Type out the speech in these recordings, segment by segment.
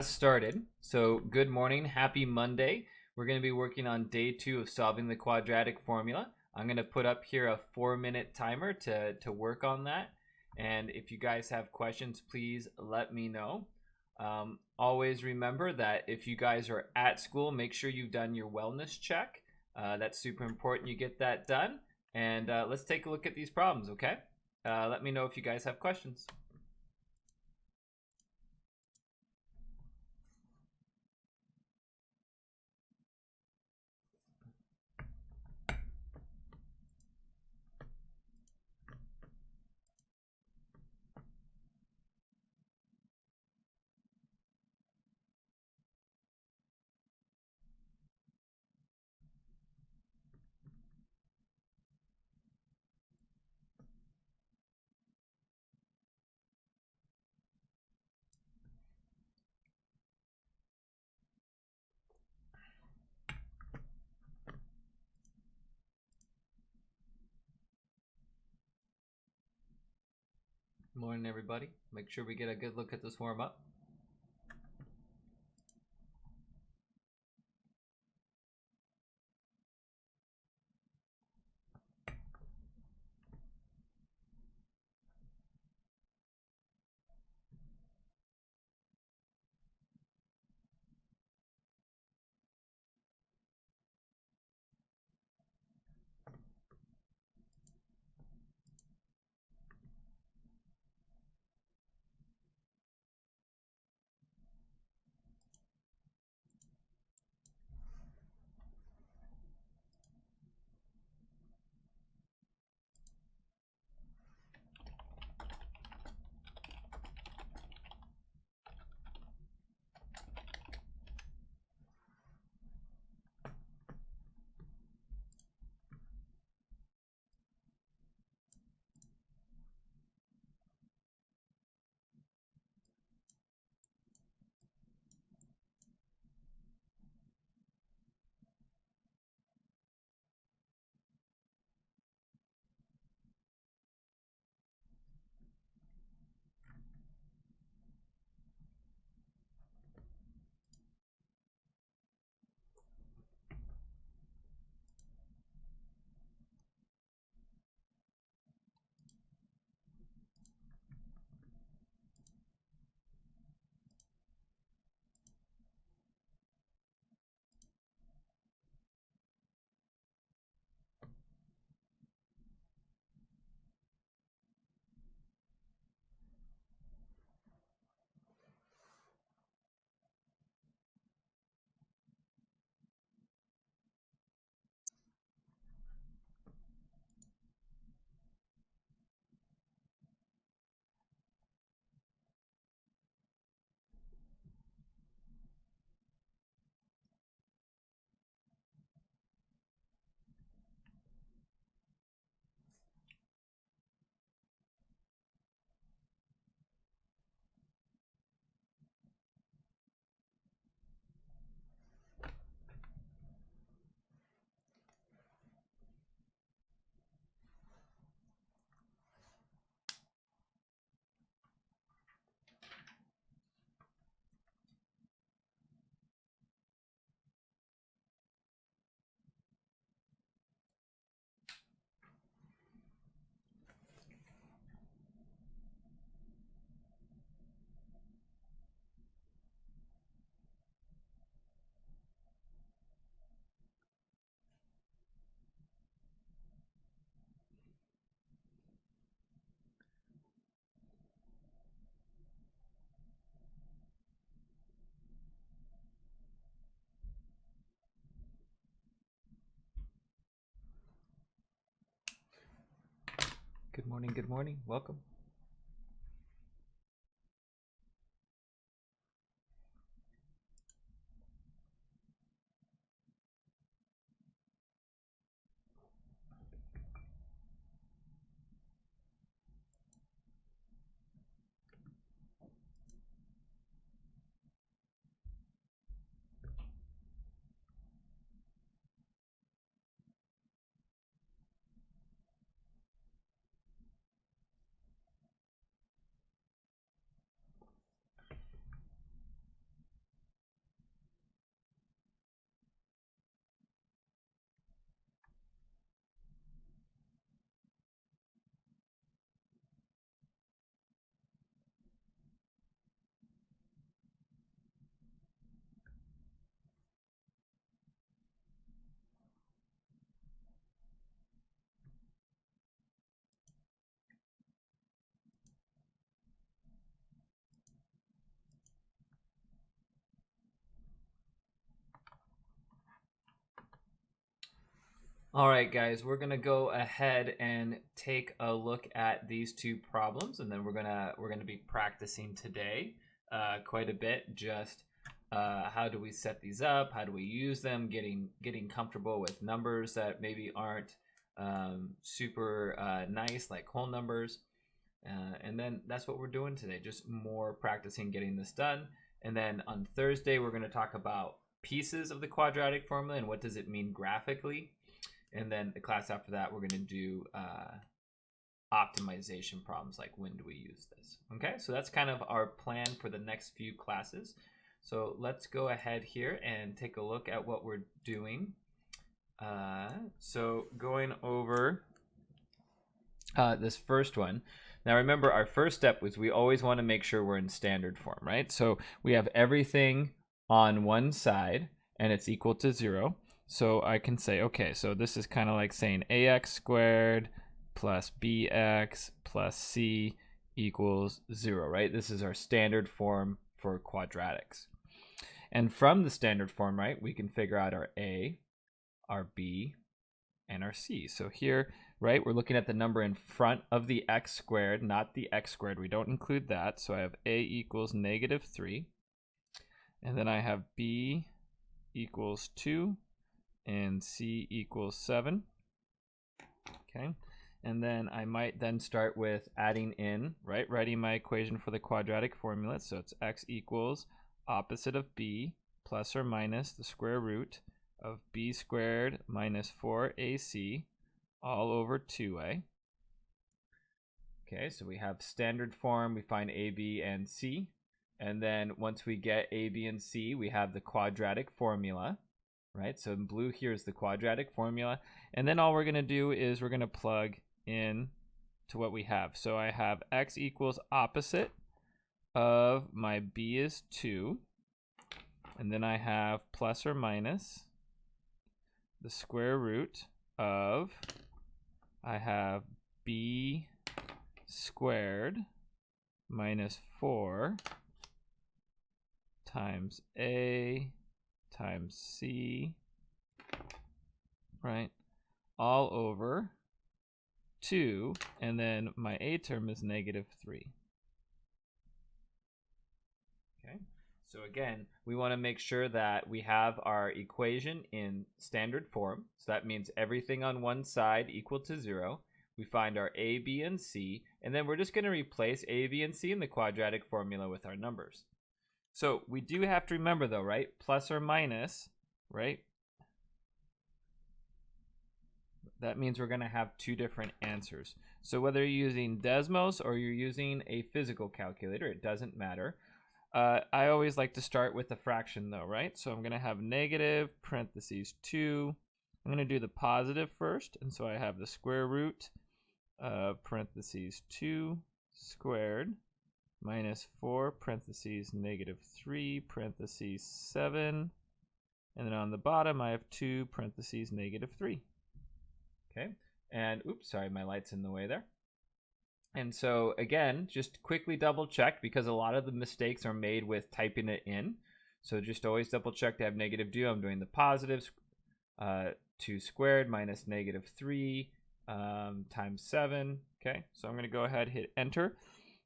Started. So good morning, happy Monday. We're going to be working on day 2 of solving the quadratic formula. I'm going to put up here a 4-minute timer to work on that. And if you guys have questions, please let me know. Always remember that if you guys are at school, make sure you've done your wellness check. That's super important you get that done. And let's take a look at these problems, okay? Let me know if you guys have questions. Morning, everybody. Make sure we get a good look at this warm up. Good morning, good morning. Welcome. All right, guys, we're gonna go ahead and take a look at these two problems, and then we're gonna be practicing today quite a bit. Just how do we set these up? How do we use them? Getting comfortable with numbers that maybe aren't super nice, like whole numbers. And then that's what we're doing today. Just more practicing getting this done. And then on Thursday, we're going to talk about pieces of the quadratic formula and what does it mean graphically. And then the class after that, we're going to do optimization problems, like when do we use this. Okay, so that's kind of our plan for the next few classes. So let's go ahead here and take a look at what we're doing. So going over this first one. Now remember, our first step was we always want to make sure we're in standard form, right? So we have everything on one side and it's equal to 0. So I can say, okay, so this is kind of like saying ax squared plus bx plus c equals 0, right? This is our standard form for quadratics. And from the standard form, right, we can figure out our a, our b, and our c. So here, right, we're looking at the number in front of the x squared, not the x squared. We don't include that. So I have a equals -3. And then I have b equals 2 and c equals 7. Okay. And then I might then start with adding in, right, writing my equation for the quadratic formula. So it's x equals opposite of b plus or minus the square root of b squared minus 4ac all over 2a. Okay, so we have standard form, we find a, b, and c. And then once we get a, b, and c, we have the quadratic formula, right? So in blue here is the quadratic formula. And then all we're going to do is we're going to plug in to what we have. So I have x equals opposite of my b is 2. And then I have plus or minus the square root of, I have b squared minus 4 times a times c, right, all over 2, and then my a term is -3. Okay, so again, we want to make sure that we have our equation in standard form. So that means everything on one side equal to 0. We find our a, b, and c, and then we're just going to replace a, b, and c in the quadratic formula with our numbers. So we do have to remember though, right? Plus or minus, right? That means we're going to have two different answers. So whether you're using Desmos or you're using a physical calculator, it doesn't matter. I always like to start with the fraction though, right? So I'm going to have negative parentheses 2. I'm going to do the positive first. And so I have the square root of parentheses 2 squared minus 4 parentheses -3 parentheses 7. And then on the bottom, I have 2 parentheses -3. Okay. And oops, sorry, my light's in the way there. And so again, just quickly double check because a lot of the mistakes are made with typing it in. So just always double check to have -2. I'm doing the positives, 2 squared minus -3 times 7. Okay, so I'm going to go ahead and hit enter.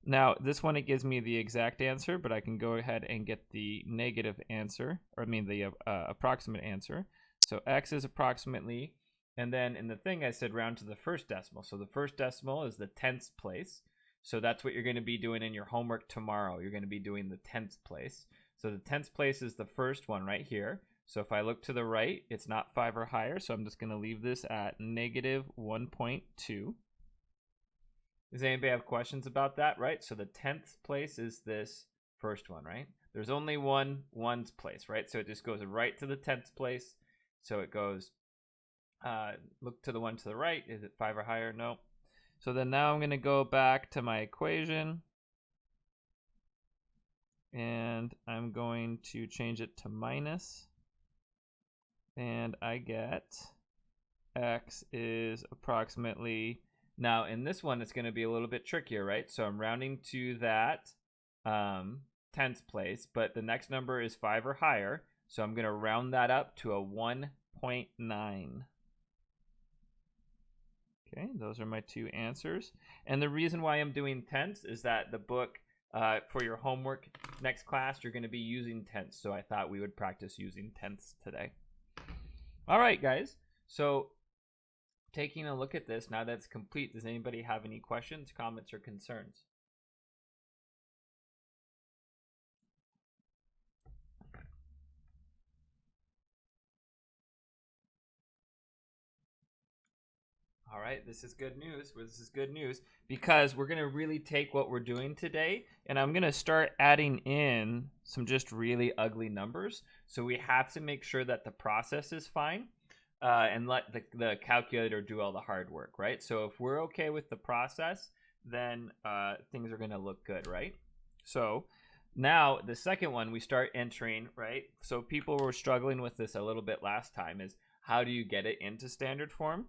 Now this one, it gives me the exact answer, but I can go ahead and get the negative answer, or I mean the approximate answer. So x is approximately, and then in the thing I said round to the first decimal. So the first decimal is the tenths place. So that's what you're going to be doing in your homework tomorrow. You're going to be doing the tenths place. So the tenths place is the first one right here. So if I look to the right, it's not 5 or higher. So I'm just going to leave this at -1.2. Does anybody have questions about that, right? So the 10th place is this first one, right? There's only one ones place, right? So it just goes right to the 10th place. So it goes, look to the one to the right. Is it 5 or higher? No. So then now I'm going to go back to my equation. And I'm going to change it to minus. And I get x is approximately... Now, in this one, it's going to be a little bit trickier, right? So I'm rounding to that 10th place, but the next number is 5 or higher. So I'm going to round that up to a 1.9. Okay, those are my two answers. And the reason why I'm doing tenths is that the book, for your homework next class, you're going to be using tenths. So I thought we would practice using tenths today. All right, guys. So taking a look at this, now that's complete, does anybody have any questions, comments, or concerns? All right, this is good news. This is good news because we're going to really take what we're doing today and I'm going to start adding in some just really ugly numbers. So we have to make sure that the process is fine and let the calculator do all the hard work, right? So if we're okay with the process, then things are going to look good, right? So now the second one we start entering, right? So people were struggling with this a little bit last time is how do you get it into standard form?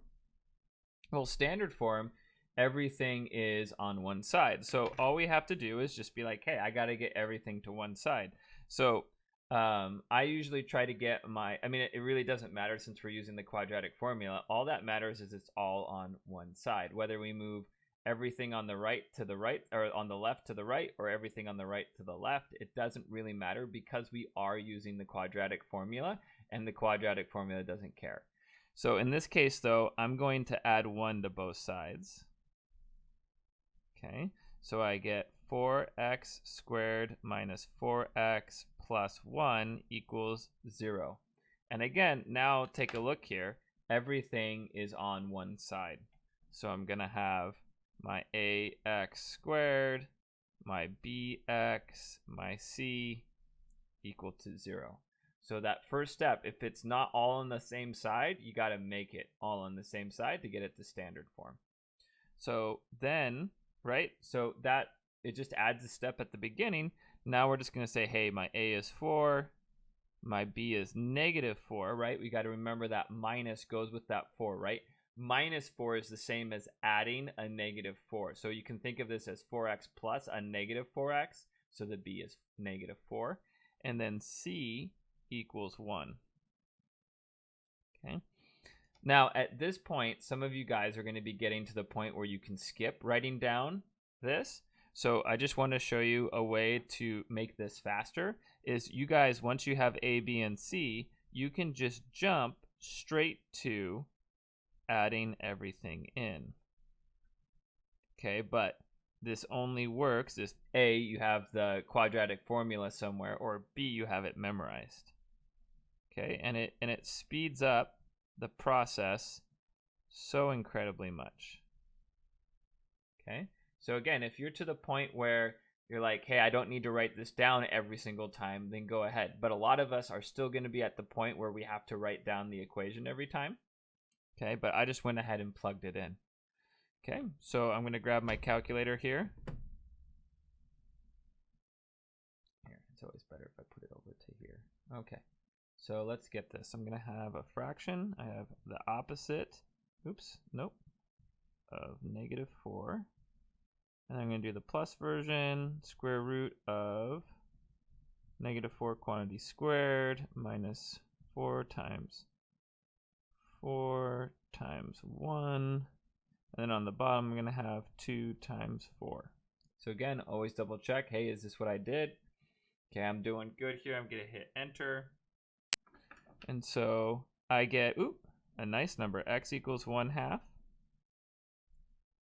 Well, standard form, everything is on one side. So all we have to do is just be like, hey, I got to get everything to one side. So I usually try to get it really doesn't matter since we're using the quadratic formula. All that matters is it's all on one side. Whether we move everything on the right to the right or on the left to the right or everything on the right to the left, it doesn't really matter because we are using the quadratic formula and the quadratic formula doesn't care. So in this case, though, I'm going to add 1 to both sides. Okay, so I get 4x squared minus 4x plus 1 equals 0. And again, now take a look here. Everything is on one side. So I'm going to have my ax squared, my bx, my c equal to 0. So that first step, if it's not all on the same side, you got to make it all on the same side to get it to standard form. So then, right, so that it just adds a step at the beginning. Now we're just going to say, hey, my a is 4, my b is -4, right? We got to remember that minus goes with that 4, right? -4 is the same as adding a -4. So you can think of this as 4x plus a -4x. So the b is -4. And then c equals 1. Okay. Now at this point, some of you guys are going to be getting to the point where you can skip writing down this. So I just want to show you a way to make this faster is you guys, once you have A, B, and C, you can just jump straight to adding everything in. Okay, but this only works if A, you have the quadratic formula somewhere, or B, you have it memorized. Okay, and it speeds up the process so incredibly much. Okay, so again, if you're to the point where you're like, hey, I don't need to write this down every single time, then go ahead. But a lot of us are still going to be at the point where we have to write down the equation every time. Okay, but I just went ahead and plugged it in. Okay, so I'm going to grab my calculator here. Here, it's always better if I put it over to here. Okay. So let's get this. I'm going to have a fraction. I have the opposite, of -4. And I'm going to do the plus version, square root of -4 quantity squared minus 4 times 4 times 1. And then on the bottom, I'm going to have 2 times 4. So again, always double check. Hey, is this what I did? Okay, I'm doing good here. I'm going to hit enter. And so I get, a nice number, x equals 1/2.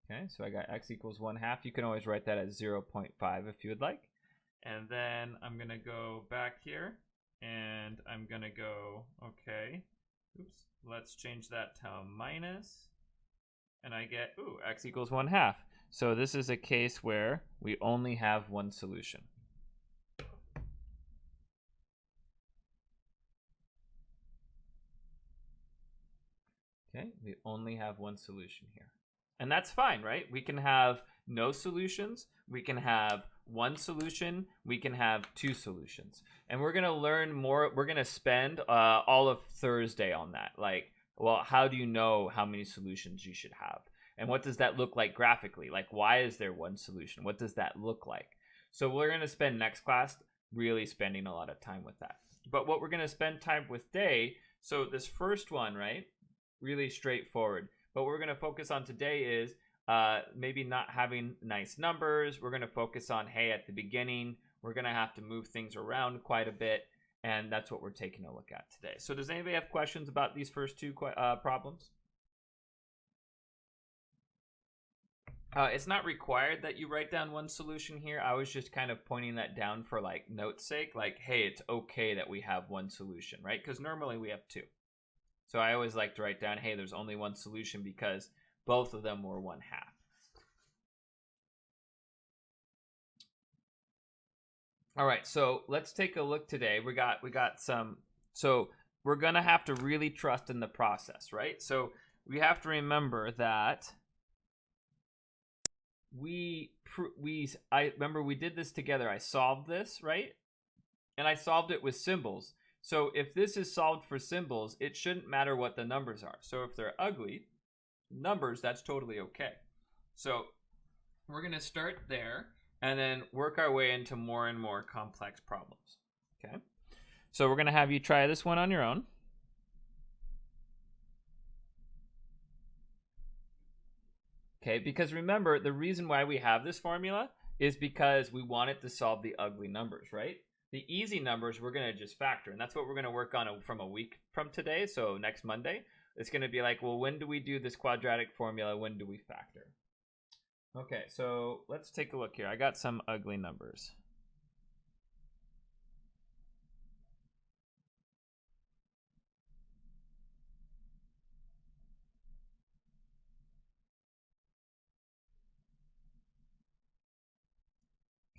Okay, so I got x equals 1/2. You can always write that as 0.5 if you would like. And then I'm going to go back here and I'm going to go, okay, let's change that to minus. And I get, x equals 1/2. So this is a case where we only have one solution. Okay, we only have one solution here. And that's fine, right? We can have no solutions. We can have one solution. We can have 2 solutions. And we're going to learn more. We're going to spend all of Thursday on that. Like, well, how do you know how many solutions you should have? And what does that look like graphically? Like, why is there one solution? What does that look like? So we're going to spend next class really spending a lot of time with that. But what we're going to spend time with today, so this first one, right? Really straightforward. But what we're going to focus on today is maybe not having nice numbers. We're going to focus on, hey, at the beginning, we're going to have to move things around quite a bit. And that's what we're taking a look at today. So does anybody have questions about these first two problems? It's not required that you write down one solution here. I was just kind of pointing that down for like note's sake. Like, hey, it's okay that we have one solution, right? Because normally we have two. So I always like to write down, hey, there's only one solution because both of them were 1/2. All right, so let's take a look today. We got some, so we're gonna have to really trust in the process, right? So we have to remember that I remember we did this together. I solved this, right? And I solved it with symbols. So if this is solved for symbols, it shouldn't matter what the numbers are. So if they're ugly numbers, that's totally okay. So we're going to start there and then work our way into more and more complex problems. Okay. So we're going to have you try this one on your own. Okay, because remember, the reason why we have this formula is because we want it to solve the ugly numbers, right? The easy numbers we're going to just factor, and that's what we're going to work on from a week from today, so next Monday. It's going to be like, well, when do we do this quadratic formula? When do we factor? Okay, so let's take a look here. I got some ugly numbers.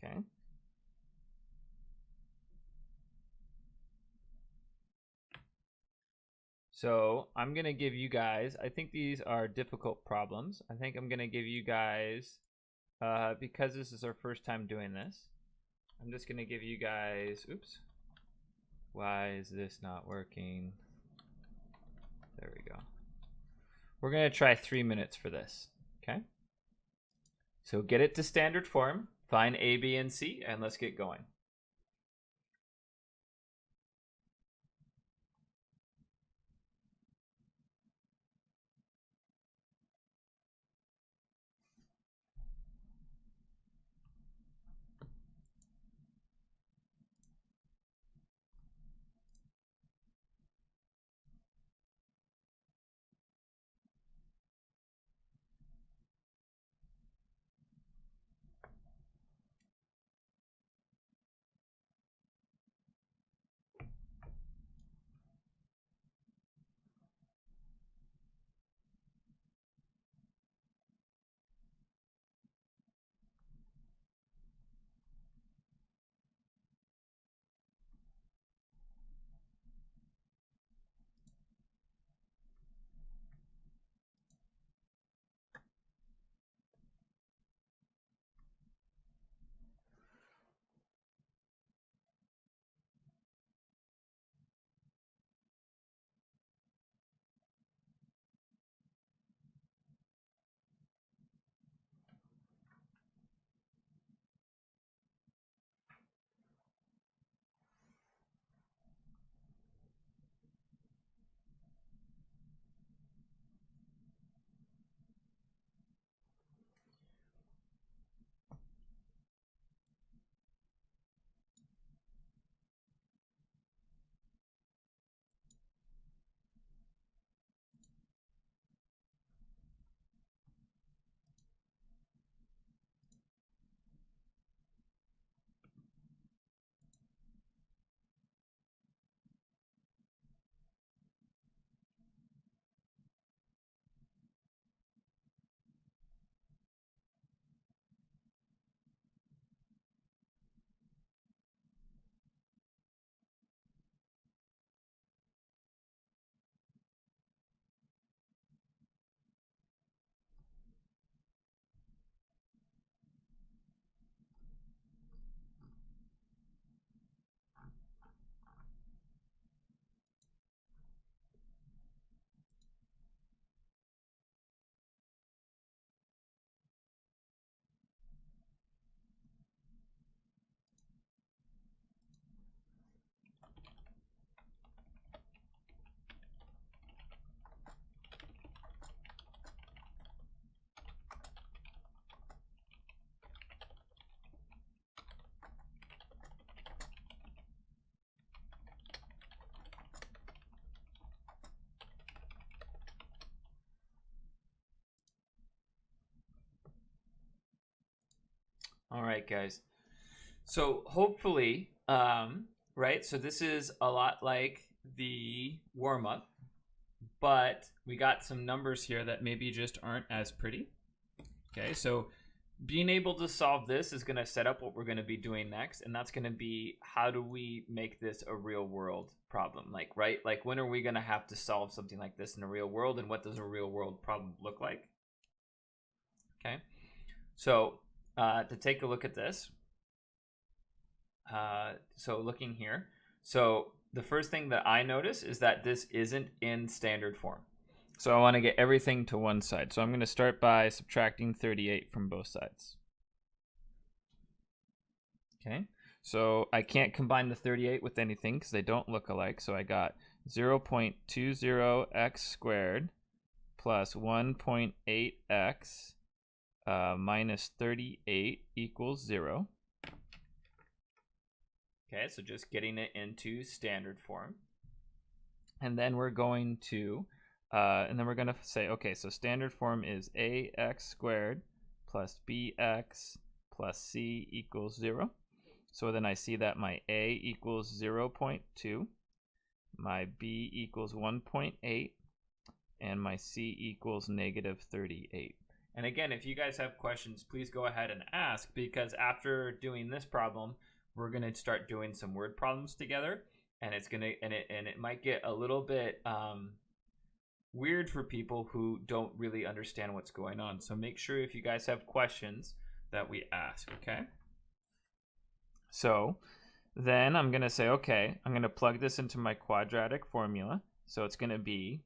Okay. So I'm going to give you guys, I think these are difficult problems. I think I'm going to give you guys, because this is our first time doing this, I'm just going to give you guys, oops, why is this not working? There we go. We're going to try 3 minutes for this, okay? So get it to standard form, find A, B, and C, and let's get going. All right, guys. So hopefully, right? So this is a lot like the warm-up, but we got some numbers here that maybe just aren't as pretty. Okay, so being able to solve this is going to set up what we're going to be doing next, and that's going to be how do we make this a real world problem? Like, right? Like, when are we going to have to solve something like this in a real world, and what does a real world problem look like? Okay, so to take a look at this, so looking here, so the first thing that I notice is that this isn't in standard form. So I want to get everything to one side. So I'm going to start by subtracting 38 from both sides. Okay, so I can't combine the 38 with anything because they don't look alike. So I got 0.20x squared plus 1.8x minus 38 equals 0. Okay, so just getting it into standard form. And then we're going to say, okay, so standard form is ax squared plus bx plus c equals 0. So then I see that my a equals 0.2, my b equals 1.8, and my c equals negative 38. And again, if you guys have questions, please go ahead and ask, because after doing this problem, we're going to start doing some word problems together, and it might get a little bit weird for people who don't really understand what's going on. So make sure if you guys have questions that we ask, okay? So then I'm going to say, okay, I'm going to plug this into my quadratic formula. So it's going to be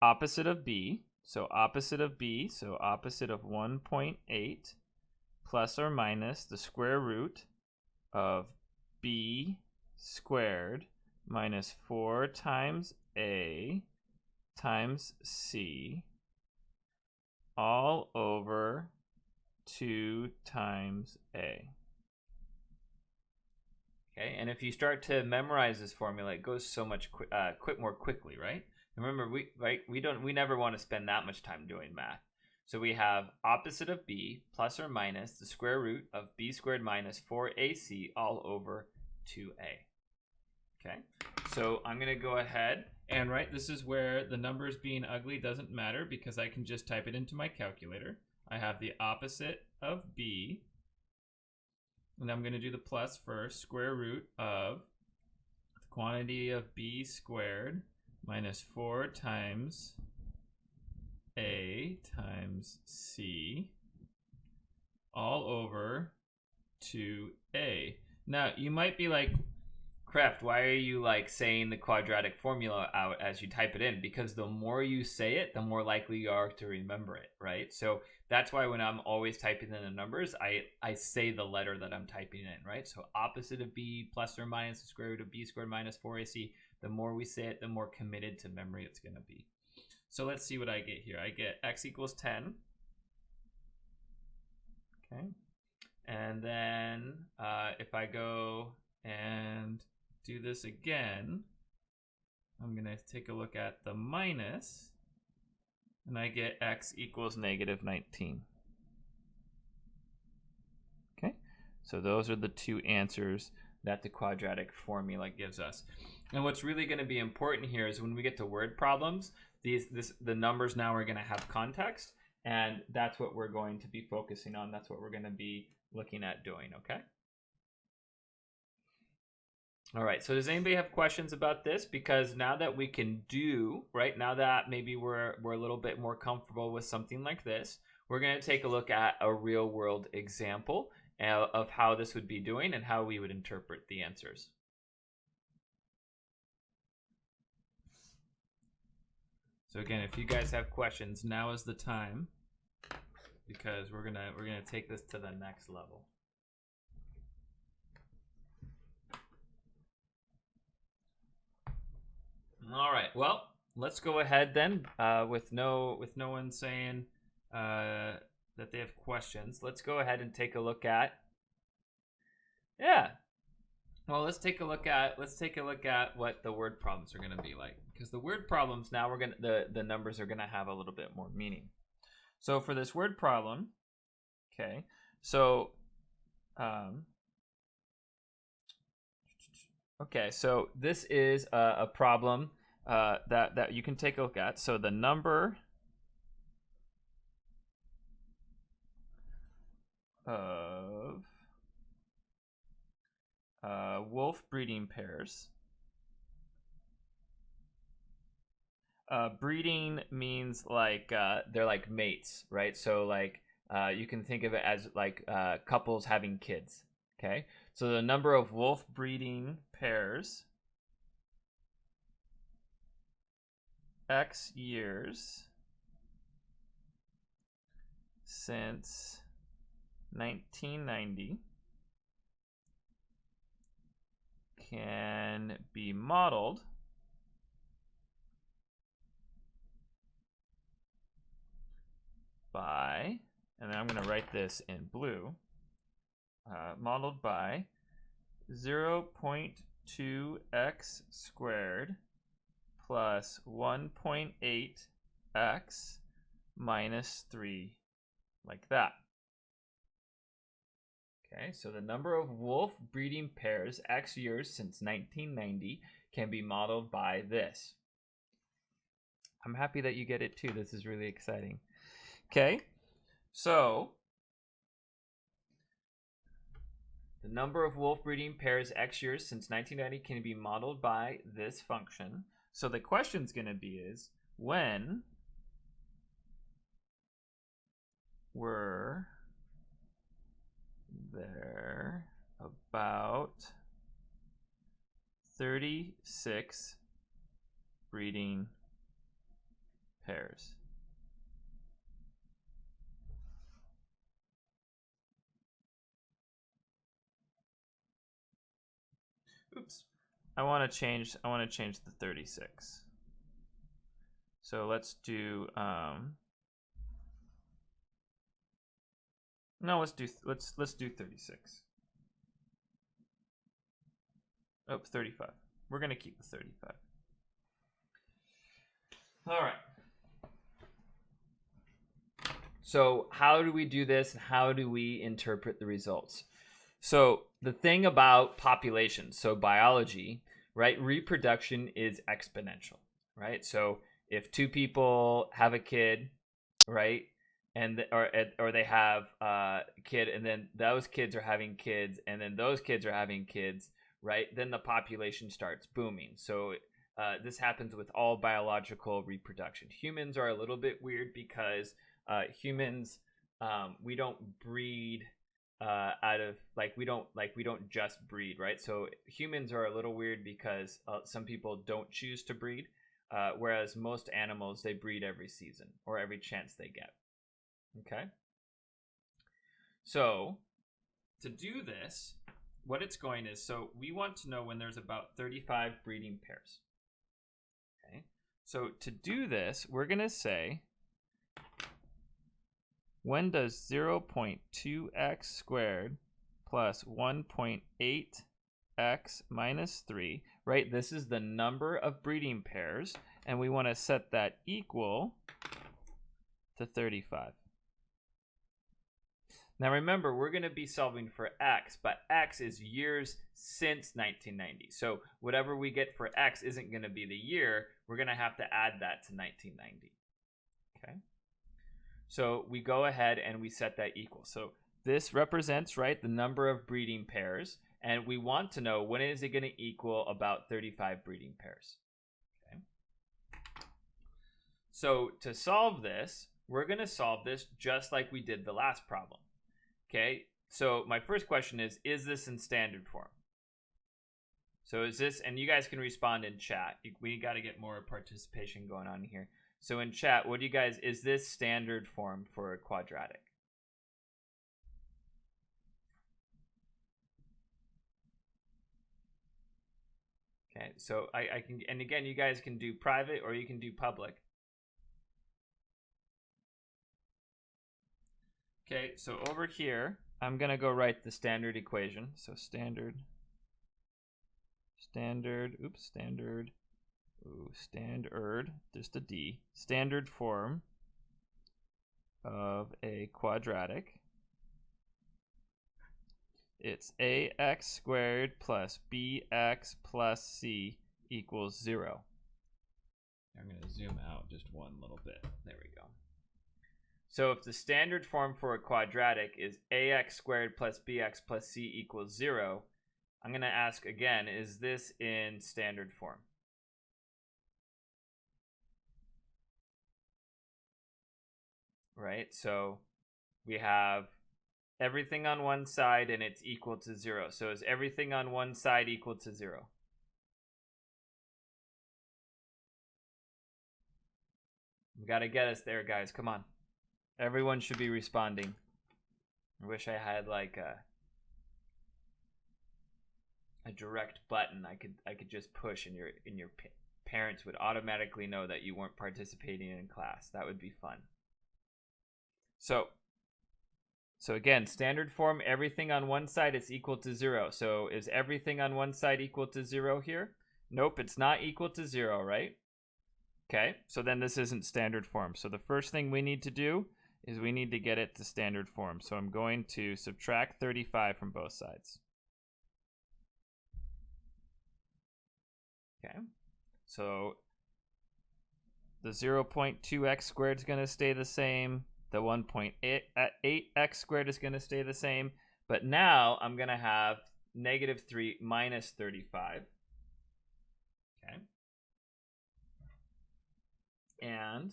opposite of b, so opposite of b, so opposite of 1.8 plus or minus the square root of b squared minus 4 times a times c all over 2 times a. Okay, and if you start to memorize this formula, it goes so much more quickly, right? And remember, we never want to spend that much time doing math. So we have opposite of b plus or minus the square root of b squared minus 4ac all over 2a. Okay, so I'm going to go ahead and this is where the numbers being ugly doesn't matter, because I can just type it into my calculator. I have the opposite of b, and I'm going to do the plus first, square root of the quantity of b squared minus 4 times a times c all over 2a. Now, you might be like, Kreft, why are you saying the quadratic formula out as you type it in? Because the more you say it, the more likely you are to remember it, right? So that's why when I'm always typing in the numbers, I say the letter that I'm typing in, right? So opposite of b plus or minus the square root of b squared minus 4ac, the more we say it, the more committed to memory it's going to be. So let's see what I get here. I get x equals 10. Okay. And then if I go and do this again, I'm going to take a look at the minus, and I get x equals negative 19. Okay, so those are the two answers that the quadratic formula gives us. And what's really going to be important here is when we get to word problems, the numbers now are going to have context, and that's what we're going to be focusing on. That's what we're going to be looking at doing, okay? All right, so does anybody have questions about this? Because now that we can do, right, now that maybe we're a little bit more comfortable with something like this, we're going to take a look at a real world example of how this would be doing and how we would interpret the answers. So again, if you guys have questions, now is the time, because we're gonna take this to the next level. All right. Well, let's go ahead then. With no one saying that they have questions, let's go ahead and take a look at. Yeah. Well, let's take a look at what the word problems are going to be like, because the word problems now the numbers are going to have a little bit more meaning. So for this word problem, okay, So, okay, so this is a problem that you can take a look at. So the number of wolf breeding pairs. Breeding means like they're like mates, right? So like you can think of it as like couples having kids. Okay, so the number of wolf breeding pairs X years since 1990 can be modeled by, and then I'm going to write this in blue, modeled by 0.2x squared plus 1.8x minus 3, like that. Okay, so the number of wolf breeding pairs X years since 1990 can be modeled by this. I'm happy that you get it too. This is really exciting. Okay, so the number of wolf breeding pairs X years since 1990 can be modeled by this function. So the question's going to be is, when were there about 36 breeding pairs? Oops. I want to change the 36. So let's do no, let's do 36. Oh, 35. We're going to keep the 35. All right. So how do we do this? How do we interpret the results? So the thing about population, so biology, right? Reproduction is exponential, right? So if two people have a kid, right, and or they have a kid, and then those kids are having kids, and then those kids are having kids, right? Then the population starts booming. So this happens with all biological reproduction. Humans are a little bit weird because humans, we don't breed out of we don't just breed, right? So humans are a little weird because some people don't choose to breed, whereas most animals, they breed every season or every chance they get. Okay, so to do this, what it's going is, so we want to know when there's about 35 breeding pairs. Okay, so to do this, we're going to say, when does 0.2x squared plus 1.8x minus 3, right? This is the number of breeding pairs, and we want to set that equal to 35. Now remember, we're going to be solving for x, but x is years since 1990. So whatever we get for x isn't going to be the year. We're going to have to add that to 1990. Okay. So we go ahead and we set that equal. So this represents, right, the number of breeding pairs. And we want to know, when is it going to equal about 35 breeding pairs? Okay. So to solve this, we're going to solve this just like we did the last problem. Okay, so my first question is this in standard form? So is this, and you guys can respond in chat. We got to get more participation going on here. So in chat, what do you guys, is this standard form for a quadratic? Okay, so I can, and again, you guys can do private or you can do public. Okay, so over here, I'm going to go write the standard equation. So standard, just a D, standard form of a quadratic it's ax squared plus bx plus c equals 0. I'm going to zoom out just one little bit. There we go. So if the standard form for a quadratic is ax squared plus bx plus c equals 0, I'm going to ask again, is this in standard form? Right? So we have everything on one side and it's equal to 0. So is everything on one side equal to 0? We got to get us there, guys. Come on. Everyone should be responding. I wish I had like a direct button I could just push and your parents would automatically know that you weren't participating in class. That would be fun. So again, standard form, everything on one side is equal to 0. So is everything on one side equal to 0 here? Nope, it's not equal to 0, right? Okay, so then this isn't standard form. So the first thing we need to do is we need to get it to standard form. So I'm going to subtract 35 from both sides. Okay, so the 0.2x squared is going to stay the same. The 1.8x squared is going to stay the same. But now I'm going to have negative 3 minus 35. Okay. And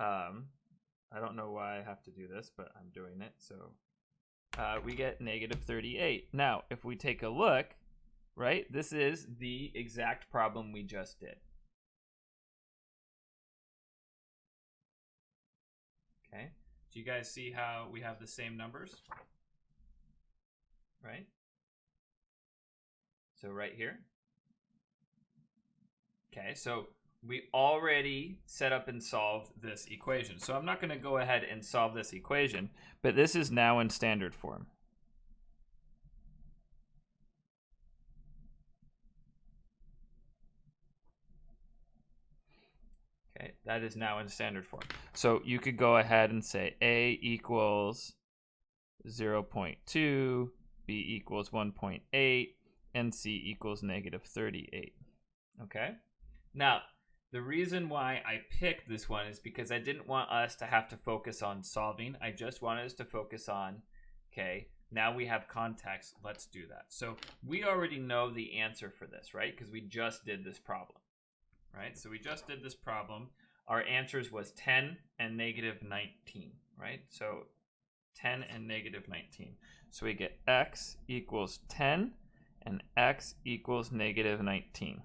I don't know why I have to do this, but I'm doing it. So we get negative 38. Now, if we take a look, right, this is the exact problem we just did. Okay. Do you guys see how we have the same numbers? Right? So right here. Okay, so we already set up and solved this equation. So I'm not going to go ahead and solve this equation, but this is now in standard form. Okay, that is now in standard form. So you could go ahead and say A equals 0.2, B equals 1.8, and C equals negative 38. Okay? Now, the reason why I picked this one is because I didn't want us to have to focus on solving. I just wanted us to focus on, okay, now we have context. Let's do that. So we already know the answer for this, right? Because we just did this problem. Right? So we just did this problem. Our answers was 10 and negative 19, right? So 10 and negative 19. So we get x equals 10 and x equals negative 19.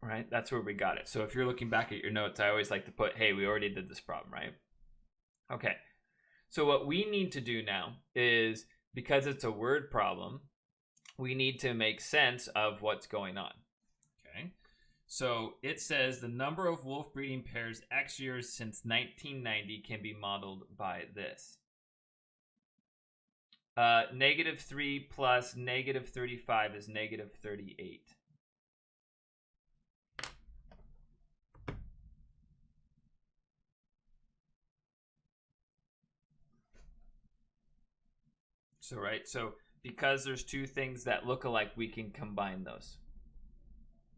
Right? That's where we got it. So if you're looking back at your notes, I always like to put, hey, we already did this problem, right? Okay. So what we need to do now is, because it's a word problem, we need to make sense of what's going on. Okay. So it says the number of wolf breeding pairs X years since 1990 can be modeled by this. Negative 3 plus negative 35 is negative 38. So, right, so because there's two things that look alike, we can combine those.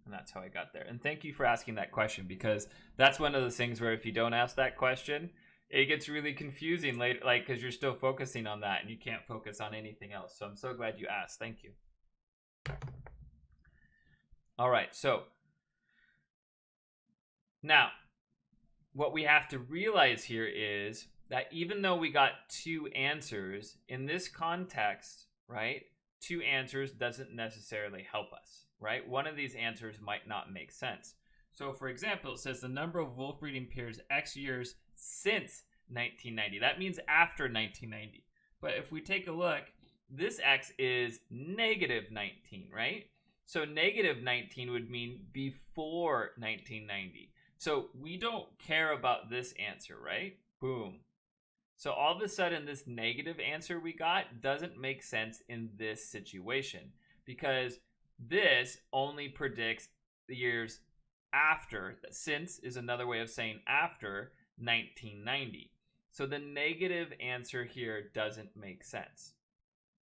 And that's how I got there. And thank you for asking that question, because that's one of those things where if you don't ask that question, it gets really confusing later, like, because you're still focusing on that and you can't focus on anything else. So I'm so glad you asked. Thank you. All right, so now what we have to realize here is that even though we got two answers, in this context, right, two answers doesn't necessarily help us, right? One of these answers might not make sense. So for example, it says the number of wolf breeding pairs X years since 1990. That means after 1990. But if we take a look, this X is negative 19, right? So negative 19 would mean before 1990. So we don't care about this answer, right? Boom. So all of a sudden, this negative answer we got doesn't make sense in this situation, because this only predicts the years after. Since is another way of saying after 1990. So the negative answer here doesn't make sense.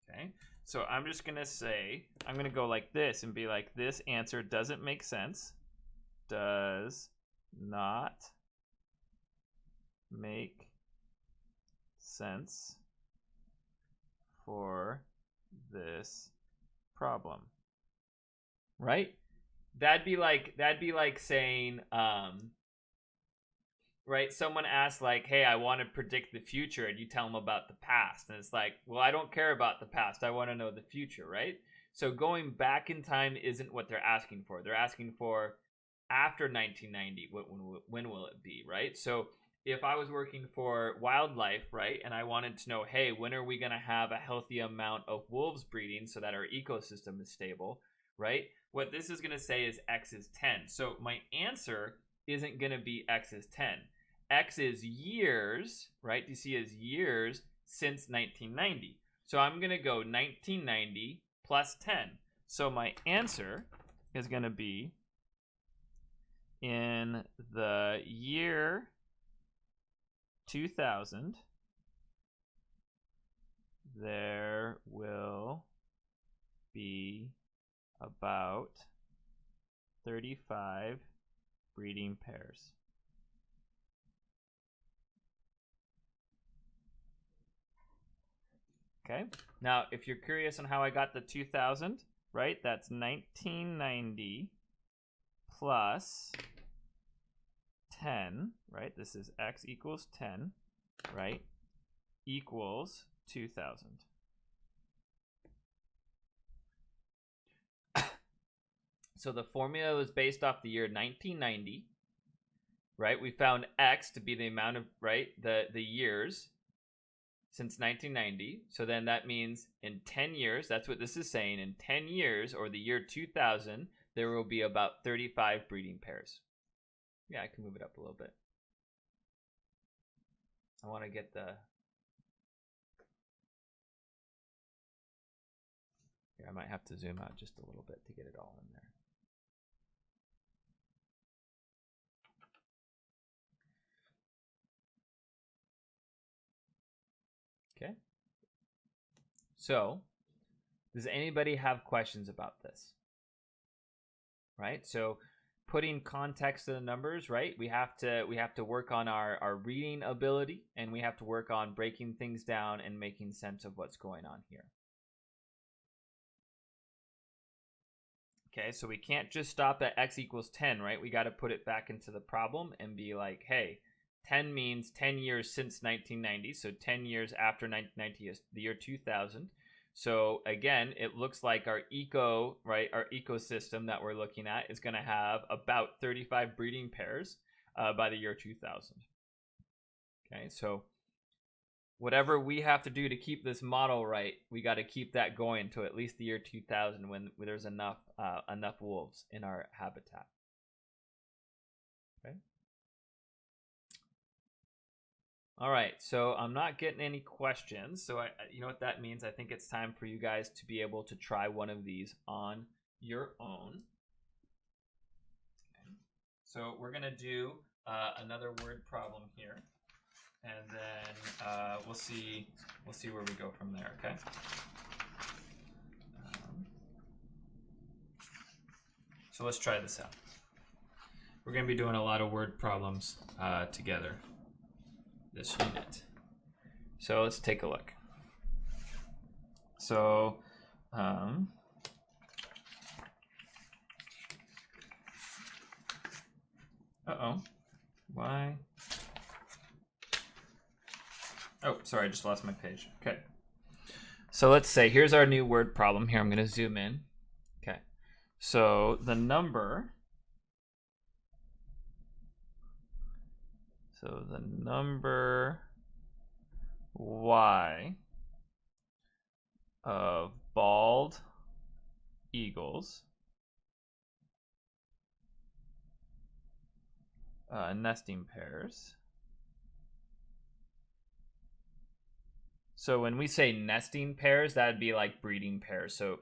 Okay, so I'm just going to say, I'm going to go like this and be like, this answer doesn't make sense. Does not make sense for this problem. Right? That'd be like saying, right? Someone asks like, hey, I want to predict the future, and you tell them about the past. And it's like, well, I don't care about the past. I want to know the future, right? So going back in time isn't what they're asking for. They're asking for after 1990, when will it be, right? So if I was working for wildlife, right, and I wanted to know, hey, when are we going to have a healthy amount of wolves breeding so that our ecosystem is stable, right? What this is going to say is X is 10. So my answer isn't going to be X is 10. X is years, right? You see, is years since 1990. So I'm going to go 1990 plus 10. So my answer is going to be, in the year 2000, there will be about 35 breeding pairs. Okay, now if you're curious on how I got the 2000, right, that's 1990 plus 10, right? This is X equals 10, right? Equals 2000. So the formula was based off the year 1990, right? We found X to be the amount of, right, the years since 1990. So then that means in 10 years, that's what this is saying, in 10 years, or the year 2000, there will be about 35 breeding pairs. Yeah, I can move it up a little bit. I want to get the... Here, I might have to zoom out just a little bit to get it all in there. Okay. So, does anybody have questions about this? Right? So, putting context to the numbers, right? We have to work on our reading ability, and we have to work on breaking things down and making sense of what's going on here. Okay, so we can't just stop at X equals 10, right? We got to put it back into the problem and be like, hey, 10 means 10 years since 1990, so 10 years after 1990 is the year 2000. So again, it looks like our our ecosystem that we're looking at is going to have about 35 breeding pairs by the year 2000. Okay, so whatever we have to do to keep this model right, we got to keep that going to at least the year 2000, when there's enough wolves in our habitat. Okay. All right, so I'm not getting any questions. So you know what that means? I think it's time for you guys to be able to try one of these on your own. Okay. So we're gonna do another word problem here, and then we'll see where we go from there. Okay. So let's try this out. We're gonna be doing a lot of word problems together this unit. So let's take a look. So why? Oh, sorry, I just lost my page. Okay. So let's say here's our new word problem here. I'm going to zoom in. Okay. So the number Y of bald eagles nesting pairs. So when we say nesting pairs, that'd be like breeding pairs. So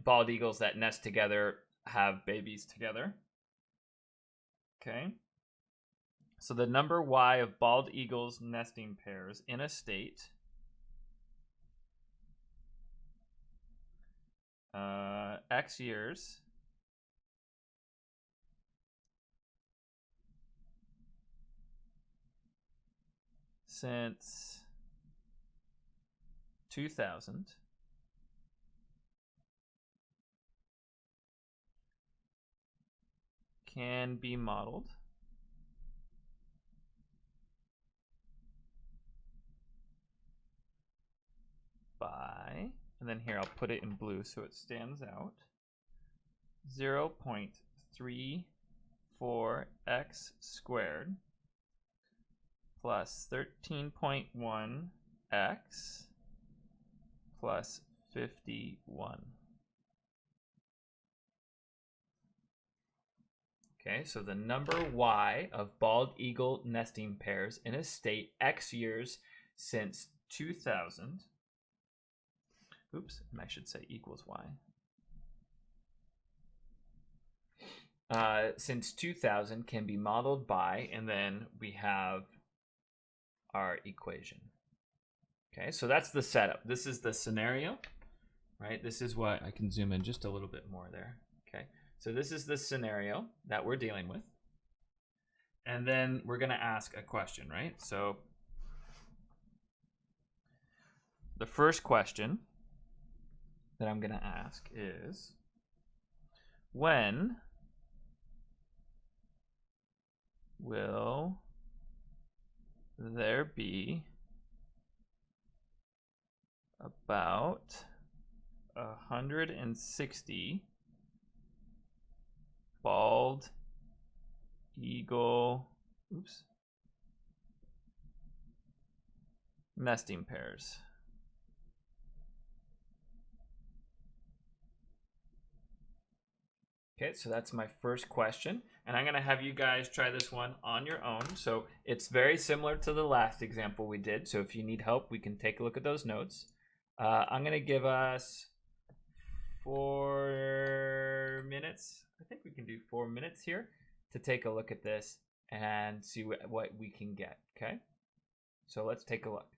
bald eagles that nest together have babies together. Okay. So the number y of bald eagles nesting pairs in a state X years since 2000 can be modeled by, and then here I'll put it in blue so it stands out, 0.34x squared plus 13.1x plus 51. Okay, so the number y of bald eagle nesting pairs in a state X years since 2000. Oops, I should say equals y. Since 2000 can be modeled by, and then we have our equation. Okay, so that's the setup. This is the scenario, right? This is what I can zoom in just a little bit more there. Okay, so this is the scenario that we're dealing with. And then we're going to ask a question, right? So the first question that I'm going to ask is, when will there be about 160 bald eagle nesting pairs? Okay, so that's my first question, and I'm going to have you guys try this one on your own. So it's very similar to the last example we did, so if you need help, we can take a look at those notes. I'm going to give us 4 minutes. I think we can do 4 minutes here to take a look at this and see what we can get, okay? So let's take a look.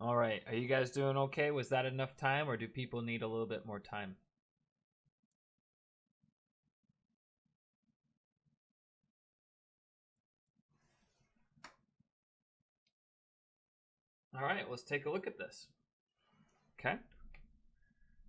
All right, are you guys doing okay? Was that enough time, or do people need a little bit more time? All right, let's take a look at this. Okay.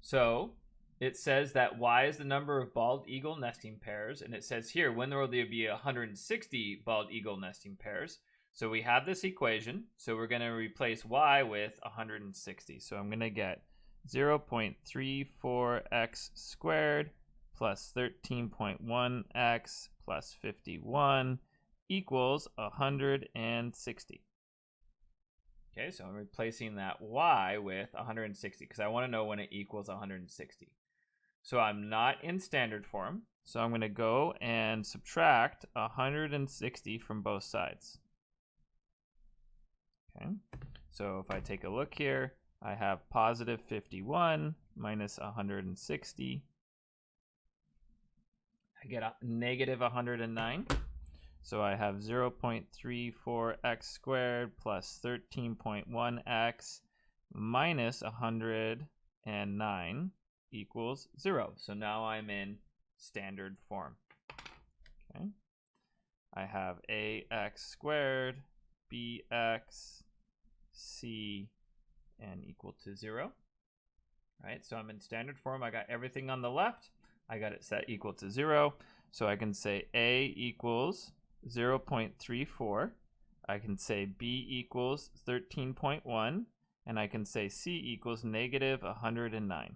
So it says that y is the number of bald eagle nesting pairs, and it says here when there will be 160 bald eagle nesting pairs. So we have this equation, so we're going to replace y with 160. So I'm going to get 0.34x squared plus 13.1x plus 51 equals 160. Okay, so I'm replacing that y with 160 because I want to know when it equals 160. So I'm not in standard form, so I'm going to go and subtract 160 from both sides. Okay, so if I take a look here, I have positive 51 minus 160. I get a negative 109. So I have 0.34x squared plus 13.1x minus 109 equals 0. So now I'm in standard form. Okay. I have ax squared, bx, c, and equal to 0. Right, so I'm in standard form. I got everything on the left. I got it set equal to 0. So I can say a equals 0.34. I can say b equals 13.1. And I can say c equals negative 109.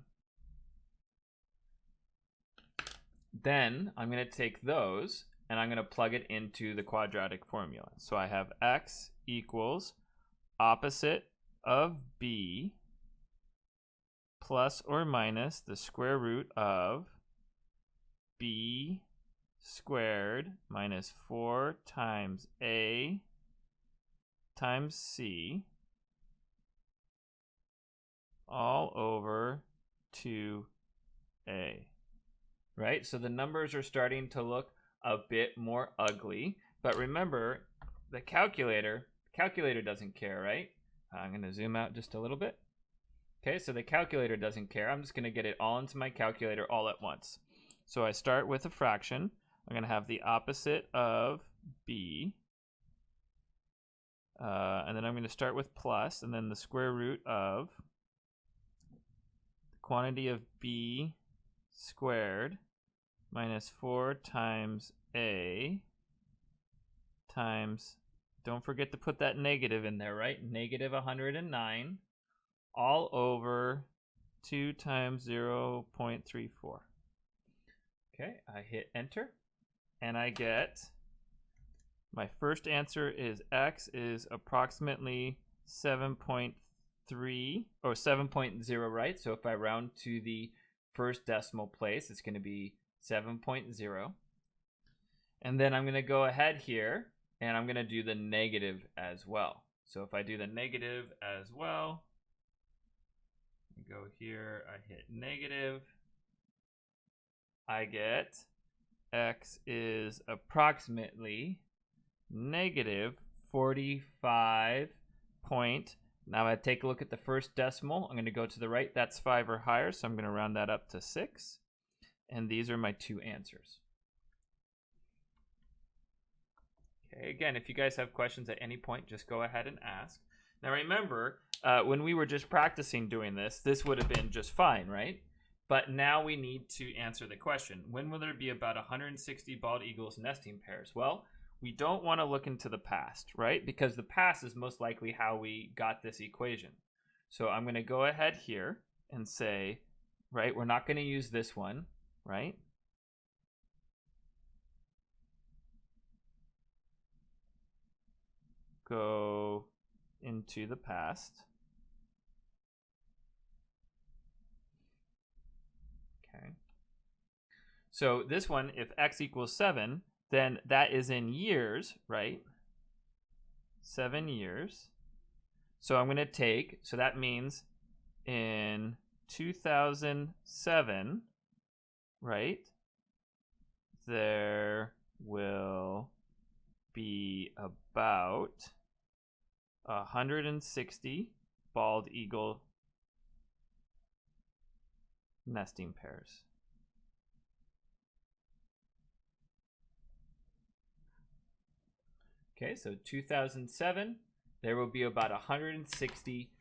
Then I'm going to take those and I'm going to plug it into the quadratic formula. So I have x equals opposite of b plus or minus the square root of b squared minus 4 times a times c all over 2a. Right? So the numbers are starting to look a bit more ugly, but remember, the calculator doesn't care, right? I'm going to zoom out just a little bit. Okay, so the calculator doesn't care. I'm just going to get it all into my calculator all at once. So I start with a fraction. I'm going to have the opposite of b. And then I'm going to start with plus, and then the square root of the quantity of b squared minus 4 times a times, don't forget to put that negative in there, right? Negative 109 all over 2 times 0.34. Okay, I hit enter, and I get, my first answer is x is approximately 7.3 or 7.0, right? So if I round to the first decimal place, it's going to be 7.0. And then I'm going to go ahead here and I'm going to do the negative as well. So if I do the negative as well, go here, I hit negative, I get x is approximately negative 45 point. Now I take a look at the first decimal. I'm going to go to the right. That's 5 or higher, so I'm going to round that up to 6. And these are my two answers. Okay, again, if you guys have questions at any point, just go ahead and ask. Now remember, when we were just practicing doing this, this would have been just fine, right? But now we need to answer the question. When will there be about 160 bald eagles nesting pairs? Well, we don't want to look into the past, right? Because the past is most likely how we got this equation. So I'm going to go ahead here and say, right, we're not going to use this one, right? Go into the past. Okay. So this one, if x equals 7, then that is in years, right? 7 years. So I'm going to take, so that means in 2007, right, there will be about 160 bald eagle nesting pairs. Okay, so 2007, there will be about 160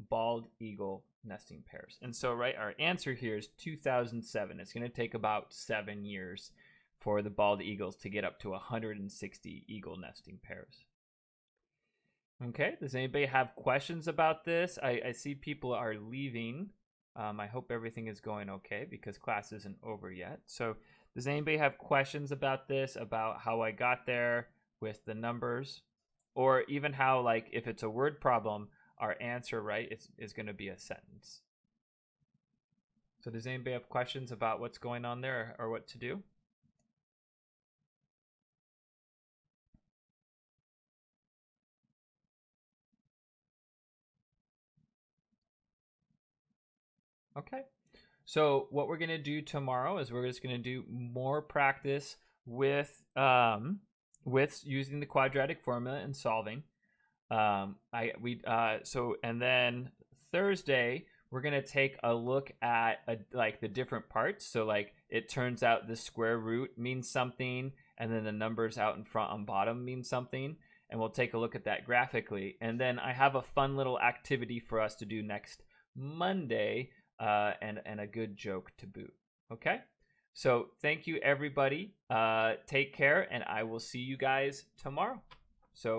bald eagle nesting pairs. And so, right, our answer here is 2007. It's going to take about 7 years for the bald eagles to get up to 160 eagle nesting pairs. Okay, does anybody have questions about this? I see people are leaving. I hope everything is going okay because class isn't over yet. So does anybody have questions about this, about how I got there with the numbers? Or even how, like, if it's a word problem, our answer, right, is going to be a sentence. So does anybody have questions about what's going on there or what to do? Okay. So what we're going to do tomorrow is we're just going to do more practice with using the quadratic formula and solving. And then Thursday we're going to take a look at like the different parts. So like it turns out the square root means something, and then the numbers out in front on bottom mean something, and we'll take a look at that graphically. And then I have a fun little activity for us to do next Monday, and a good joke to boot. Okay, so thank you everybody. Take care, and I will see you guys tomorrow. So